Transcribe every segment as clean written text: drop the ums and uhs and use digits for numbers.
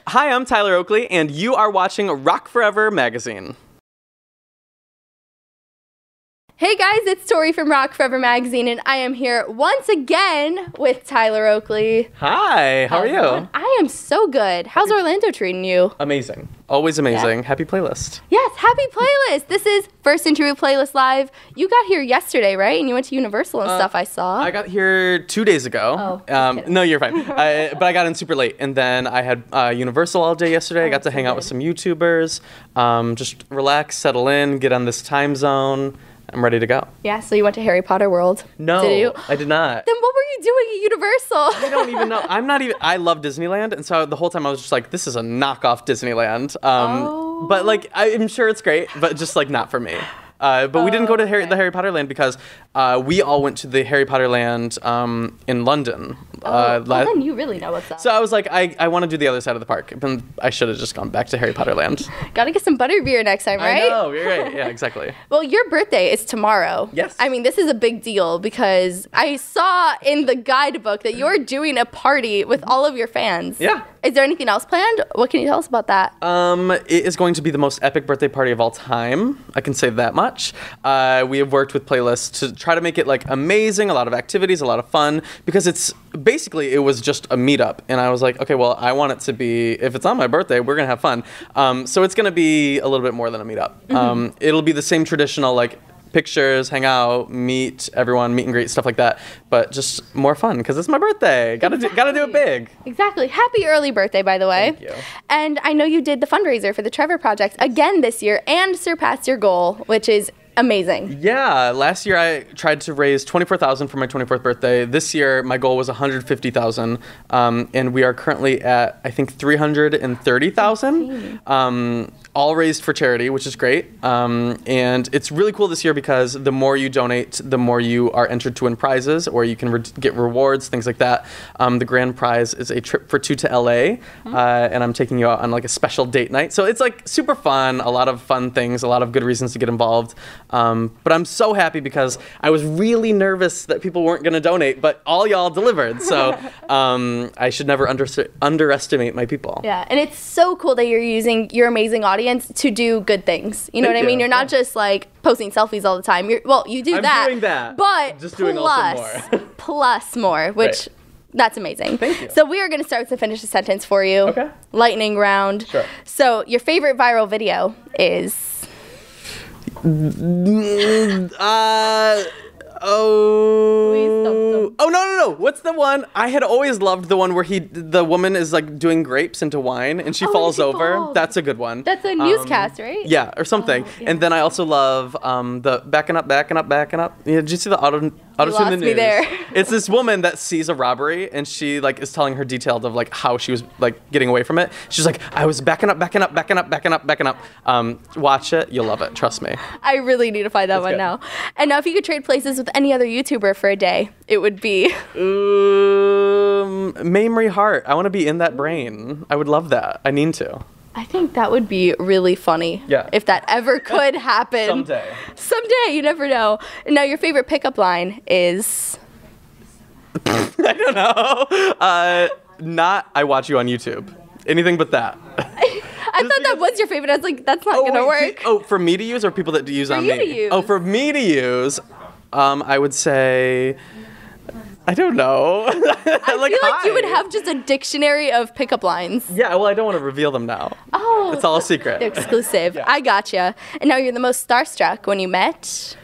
Hi, I'm Tyler Oakley, and you are watching Rock Forever magazine. Hey guys, it's Tori from Rock Forever magazine, and I am here once again with Tyler Oakley. Hi, how are you? I am so good. How's Orlando treating you? Amazing. Always amazing. Yeah. Happy playlist. Yes, happy playlist. This is First Interview Playlist Live. You got here yesterday, right? And you went to Universal and stuff, I saw. I got here 2 days ago. No, you're fine. But I got in super late, and then I had Universal all day yesterday. I got to hang out with some YouTubers, just relax, settle in, get on this time zone. I'm ready to go. Yeah, so you went to Harry Potter World. No, did you? I did not. Then what were you doing at Universal? I don't even know. I love Disneyland, and so the whole time I was just like, this is a knockoff Disneyland. But like, I'm sure it's great, but just like not for me. But we didn't go to the Harry Potter land because we all went to the Harry Potter land in London. Then you really know what's up. So I was like, I want to do the other side of the park. And I should have just gone back to Harry Potter land. Gotta get some butterbeer next time, right? I know, you're right. Yeah, exactly. Well, your birthday is tomorrow. Yes. I mean, this is a big deal because I saw in the guidebook that you're doing a party with all of your fans. Yeah. Is there anything else planned? What can you tell us about that? It is going to be the most epic birthday party of all time. I can say that much. We have worked with playlists to try to make it like amazing, a lot of activities, a lot of fun, because it was just a meetup. And I was like, okay, well, I want it to be, if it's on my birthday, we're going to have fun. So it's going to be a little bit more than a meetup. It'll be the same traditional, like, pictures, hang out, meet everyone, meet and greet, stuff like that, but just more fun because it's my birthday. Gotta do it big. Exactly. Happy early birthday, by the way. Thank you. And I know you did the fundraiser for the Trevor Project again this year and surpassed your goal, which is amazing. Yeah, last year I tried to raise $24,000 for my 24th birthday. This year my goal was $150,000, and we are currently at I think $330,000. All raised for charity, which is great. And it's really cool this year because the more you donate, the more you are entered to win prizes, or you can get rewards, things like that. The grand prize is a trip for two to LA, and I'm taking you out on like a special date night. So it's like super fun, a lot of fun things, a lot of good reasons to get involved. But I'm so happy because I was really nervous that people weren't going to donate, but all y'all delivered. So I should never underestimate my people. Yeah, and it's so cool that you're using your amazing audience to do good things. You know what I mean? You're not just like posting selfies all the time. You do I'm that. doing that. But just doing also more. plus more, which that's amazing. Thank you. So we are going to start with the finish the sentence for you. Okay. Lightning round. Sure. So your favorite viral video is? Oh no! What's the one? I had always loved the one where the woman is like doing grapes into wine and she falls over. falls. That's a good one. That's a newscast, right? Yeah, or something. Yeah. And then I also love the backing up. Yeah, did you see the auto lost tune the news? me there. It's this woman that sees a robbery and she like is telling her details of like how she was like getting away from it. She's like, I was backing up. Watch it, you'll love it. Trust me. I really need to find that one good. now. And now if you could trade places with any other YouTuber for a day, it would be? Mamrie Hart. I want to be in that brain. I would love that. I need to. I think that would be really funny. Yeah. If that ever could happen. Someday, you never know. And now your favorite pickup line is? I don't know. Not I watch you on YouTube. Anything but that. I thought that was your favorite. I was like, that's not going to work. For me to use or people that use on me? For you to use. Oh, for me to use, I would say, I don't know. I feel like you would have just a dictionary of pickup lines. Yeah, well, I don't want to reveal them now. Oh. It's all a secret. They're exclusive. Yeah. I gotcha. And now you're the most starstruck when you met?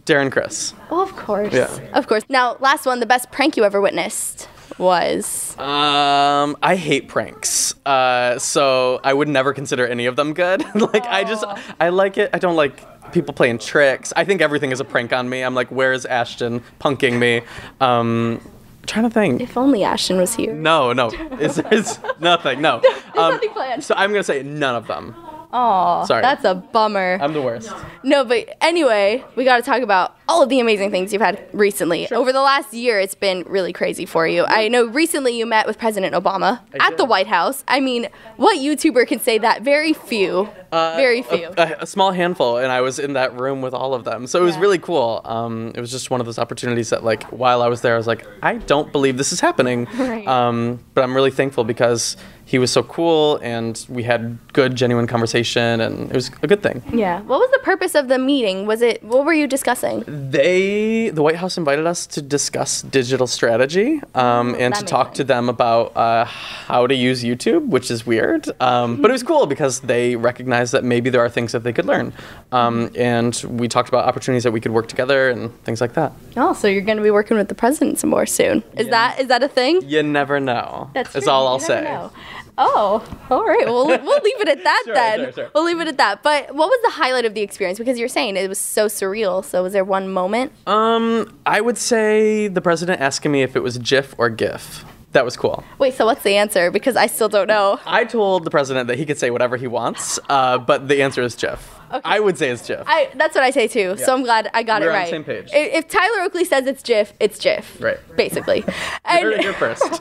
Darren Criss. Oh, of course. Yeah. Of course. Now, last one, the best prank you ever witnessed was? I hate pranks. So I would never consider any of them good. I like it. I don't like people playing tricks. I think everything is a prank on me. I'm like, where's Ashton punking me? Trying to think. If only Ashton was here. No. It's nothing. No. There's nothing planned. So I'm going to say none of them. Aw, Sorry. that's a bummer. I'm the worst. No, but anyway, we got to talk about all of the amazing things you've had recently. Sure. Over the last year, it's been really crazy for you. I know recently you met with President Obama at the White House. I mean, what YouTuber can say that? Very few. Very few. A small handful, and I was in that room with all of them. So it was really cool. It was just one of those opportunities that, like, while I was there, I was like, I don't believe this is happening. Right. But I'm really thankful because he was so cool, and we had good, genuine conversation, and it was a good thing. Yeah. What was the purpose of the meeting? What were you discussing? The White House invited us to discuss digital strategy, and to talk to them about how to use YouTube, which is weird. But it was cool because they recognized that maybe there are things that they could learn. And we talked about opportunities that we could work together and things like that. Oh, so you're going to be working with the president some more soon. Is that a thing? You never know. That's all I'll say. Know. Oh, all right. Well, we'll leave it at that then. Sure. We'll leave it at that. But what was the highlight of the experience? Because you're saying it was so surreal. So was there one moment? I would say the president asking me if it was GIF or GIF. That was cool. Wait, so what's the answer? Because I still don't know. I told the president that he could say whatever he wants, but the answer is GIF. Okay. I would say it's GIF. That's what I say too. Yeah. So I'm glad I got it right. We're on the same page. If Tyler Oakley says it's GIF, it's GIF. Right. Basically. You're first.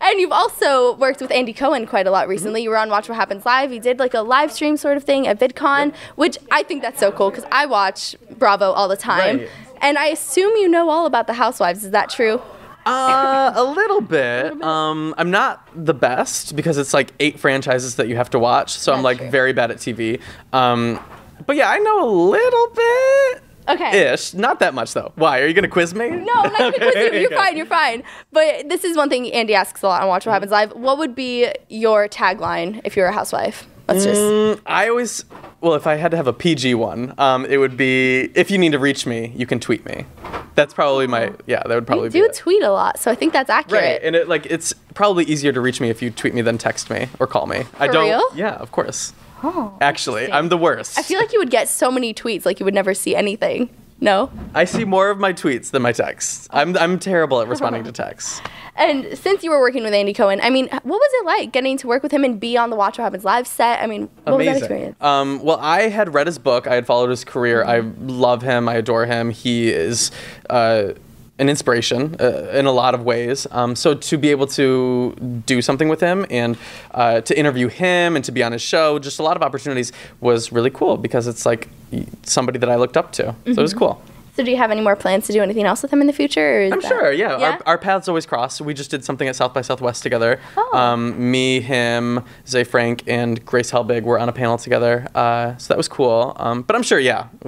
And you've also worked with Andy Cohen quite a lot recently. You were on Watch What Happens Live. You did like a live stream sort of thing at VidCon, which I think that's so cool because I watch Bravo all the time. Right. And I assume you know all about the Housewives. Is that true? A little bit. I'm not the best because it's like 8 franchises that you have to watch, so I'm like very bad at TV. But yeah, I know a little bit. Okay. Ish. Not that much though. Why? Are you gonna quiz me? No, I'm not gonna quiz you. You're fine. But this is one thing Andy asks a lot on Watch What Happens Live. What would be your tagline if you're a housewife? If I had to have a PG one, it would be, if you need to reach me, you can tweet me. That's probably that would probably be You do it. tweet a lot, so I think that's accurate. Right, and it's probably easier to reach me if you tweet me than text me or call me. For real? Yeah, of course. Oh, actually, I'm the worst. I feel like you would get so many tweets, like you would never see anything. No? I see more of my tweets than my texts. I'm terrible at responding to texts. And since you were working with Andy Cohen, I mean, what was it like getting to work with him and be on the Watch What Happens Live set? I mean, what was that experience? Well, I had read his book. I had followed his career. I love him. I adore him. He is an inspiration in a lot of ways. So to be able to do something with him and to interview him and to be on his show, just a lot of opportunities was really cool because it's like somebody that I looked up to. So it was cool. So do you have any more plans to do anything else with him in the future? Or I'm sure, yeah. Our paths always cross. We just did something at South by Southwest together. Oh. Me, him, Zay Frank, and Grace Helbig were on a panel together. So that was cool. But I'm sure,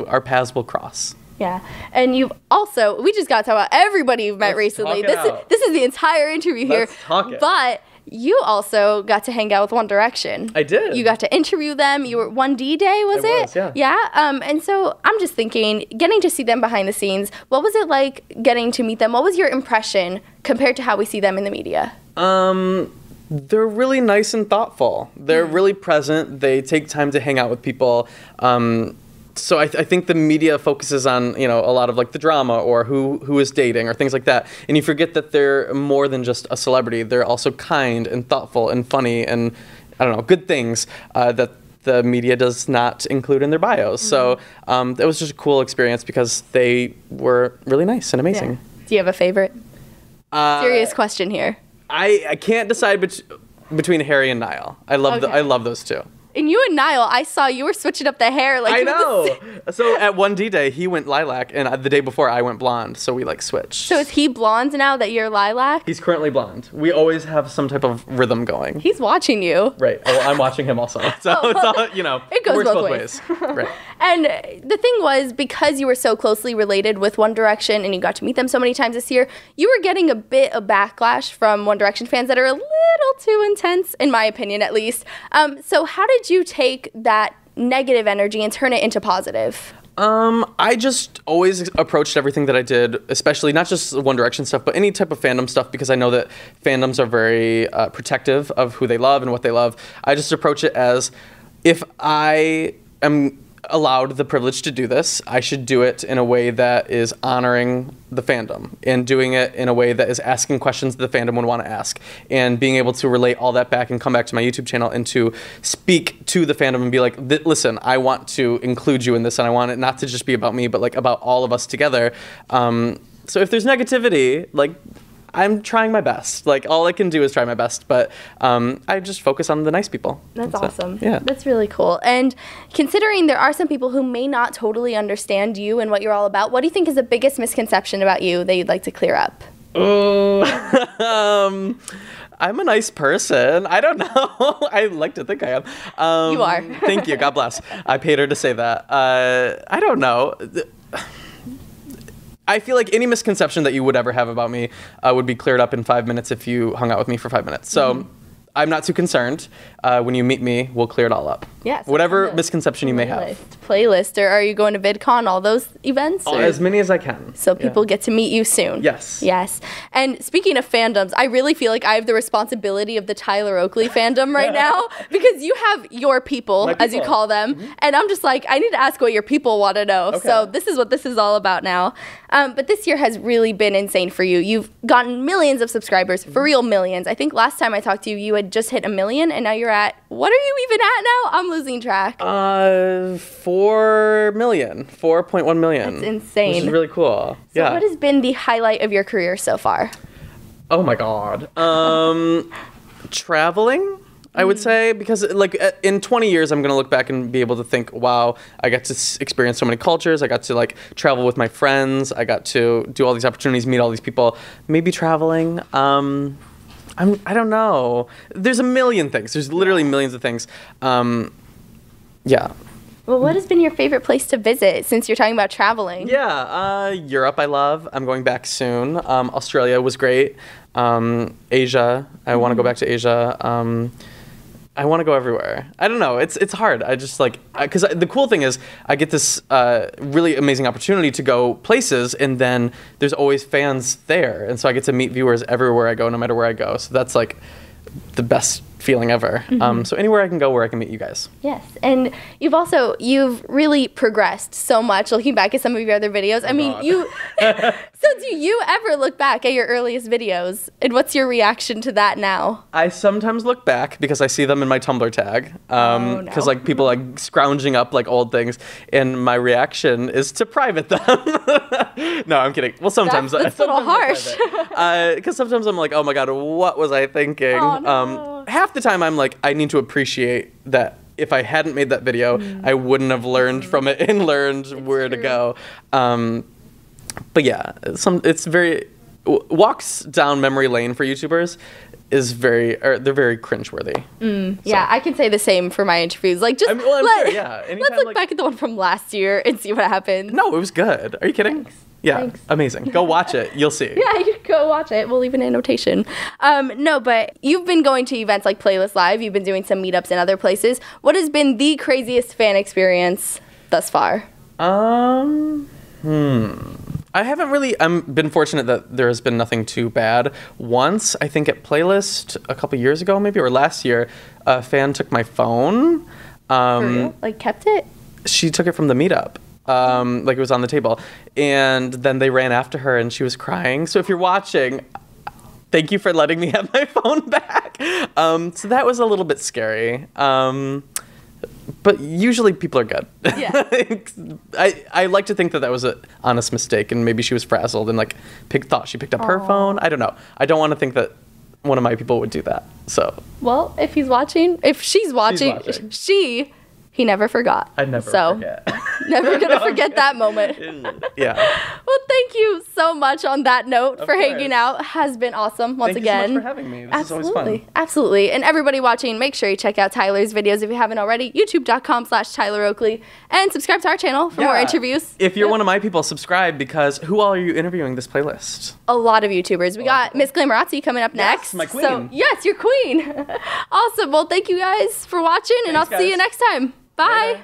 our paths will cross. Yeah. And you've also, we just got to talk about everybody you've met recently. This is the entire interview here. Let's talk it. But you also got to hang out with One Direction. I did. You got to interview them. You were 1D Day, was it? Yeah. Yeah. And so I'm just thinking, getting to see them behind the scenes, what was it like getting to meet them? What was your impression compared to how we see them in the media? They're really nice and thoughtful. They're really present. They take time to hang out with people. So I think the media focuses on, a lot of like the drama or who is dating or things like that. And you forget that they're more than just a celebrity. They're also kind and thoughtful and funny and, good things that the media does not include in their bios. So it was just a cool experience because they were really nice and amazing. Yeah. Do you have a favorite? Serious question here. I can't decide between Harry and Niall. I love those two. And you and Niall, I saw you were switching up the hair. Like I know. So at 1D Day, he went lilac, and the day before, I went blonde. So we switched. So is he blonde now that you're lilac? He's currently blonde. We always have some type of rhythm going. He's watching you. Right. Well, I'm watching him also. So it's all, it goes works both ways. Right. And the thing was, because you were so closely related with One Direction and you got to meet them so many times this year, you were getting a bit of backlash from One Direction fans that are a little too intense, in my opinion at least. So how did you take that negative energy and turn it into positive? I just always approached everything that I did, especially not just One Direction stuff, but any type of fandom stuff, because I know that fandoms are very protective of who they love and what they love. I just approach it as, if I am allowed the privilege to do this, I should do it in a way that is honoring the fandom and doing it in a way that is asking questions that the fandom would want to ask and being able to relate all that back and come back to my YouTube channel and to speak to the fandom and be like, listen, I want to include you in this and I want it not to just be about me, but like about all of us together. So if there's negativity, like, I'm trying my best. Like, all I can do is try my best, but I just focus on the nice people. That's awesome. Yeah. That's really cool. And considering there are some people who may not totally understand you and what you're all about, what do you think is the biggest misconception about you that you'd like to clear up? Oh, I'm a nice person. I don't know. I like to think I am. You are. Thank you. God bless. I paid her to say that. I don't know. I feel like any misconception that you would ever have about me would be cleared up in 5 minutes if you hung out with me for 5 minutes. So I'm not too concerned. When you meet me, we'll clear it all up. Yeah. So whatever misconception you may have. Playlist. Or are you going to VidCon, all those events? As many as I can. So people get to meet you soon. Yes. Yes. And speaking of fandoms, I really feel like I have the responsibility of the Tyler Oakley fandom right now because you have your people, as you call them. And I'm just like, I need to ask what your people want to know. Okay. So this is what this is all about now. But this year has really been insane for you. You've gotten millions of subscribers, for real millions. I think last time I talked to you, you had just hit 1 million, and now you're at, what are you even at now? I'm losing track. 4 million, 4.1 million. That's insane. Which is really cool. So what has been the highlight of your career so far? Oh my God. Traveling, I would say, because like in 20 years, I'm going to look back and be able to think, wow, I got to experience so many cultures. I got to like travel with my friends. I got to do all these opportunities, meet all these people. Maybe traveling. I don't know. There's a million things. There's literally millions of things. Yeah. Well, what has been your favorite place to visit since you're talking about traveling? Yeah, Europe I love. I'm going back soon. Australia was great. Asia, I want to go back to Asia. I want to go everywhere. I don't know. It's hard. I just like, because the cool thing is I get this really amazing opportunity to go places, and then there's always fans there. And so I get to meet viewers everywhere I go, no matter where I go. So that's like the best feeling ever. So anywhere I can go where I can meet you guys. Yes. And you've really progressed so much looking back at some of your other videos. I mean, so do you ever look back at your earliest videos, and what's your reaction to that now? I sometimes look back because I see them in my Tumblr tag. Because like people like scrounging up like old things, and my reaction is to private them. No, I'm kidding. Well, sometimes that's a little harsh. Because sometimes I'm like, oh my God, what was I thinking? Oh, no. Half the time I'm like, I need to appreciate that if I hadn't made that video, I wouldn't have learned from it and learned where to go. But yeah, it's very, walks down memory lane for YouTubers is they're very cringeworthy. Yeah, I can say the same for my interviews. Like, just let's look back at the one from last year and see what happened. No, it was good. Are you kidding? Thanks. Yeah, Thanks. Amazing. Go watch it. You'll see. Yeah, you go watch it. We'll leave an annotation. No, but you've been going to events like Playlist Live. You've been doing some meetups in other places. What has been the craziest fan experience thus far? I haven't really. I've been fortunate that there has been nothing too bad. Once, I think at Playlist a couple years ago, maybe, or last year, a fan took my phone. For real? Like, kept it? She took it from the meetup. Like it was on the table, and then they ran after her and she was crying. So if you're watching, thank you for letting me have my phone back. So that was a little bit scary. But usually people are good. Yeah. I like to think that was an honest mistake, and maybe she was frazzled and like thought she picked up her phone. I don't know. I don't want to think that one of my people would do that. So. Well, if she's watching, he never forgot. I never forget. Never gonna forget that moment. Yeah. Well, thank you so much on that note for hanging out. Has been awesome once again. Thank you so much for having me. This is always fun. Absolutely. And everybody watching, make sure you check out Tyler's videos if you haven't already. YouTube.com/Tyler Oakley. And subscribe to our channel for more interviews. If you're one of my people, subscribe, because who all are you interviewing this playlist? A lot of YouTubers. We got Miss Glamorazzi coming up next. My queen. So, yes, your queen. Awesome. Well, thank you guys for watching, and I'll see you next time. Bye.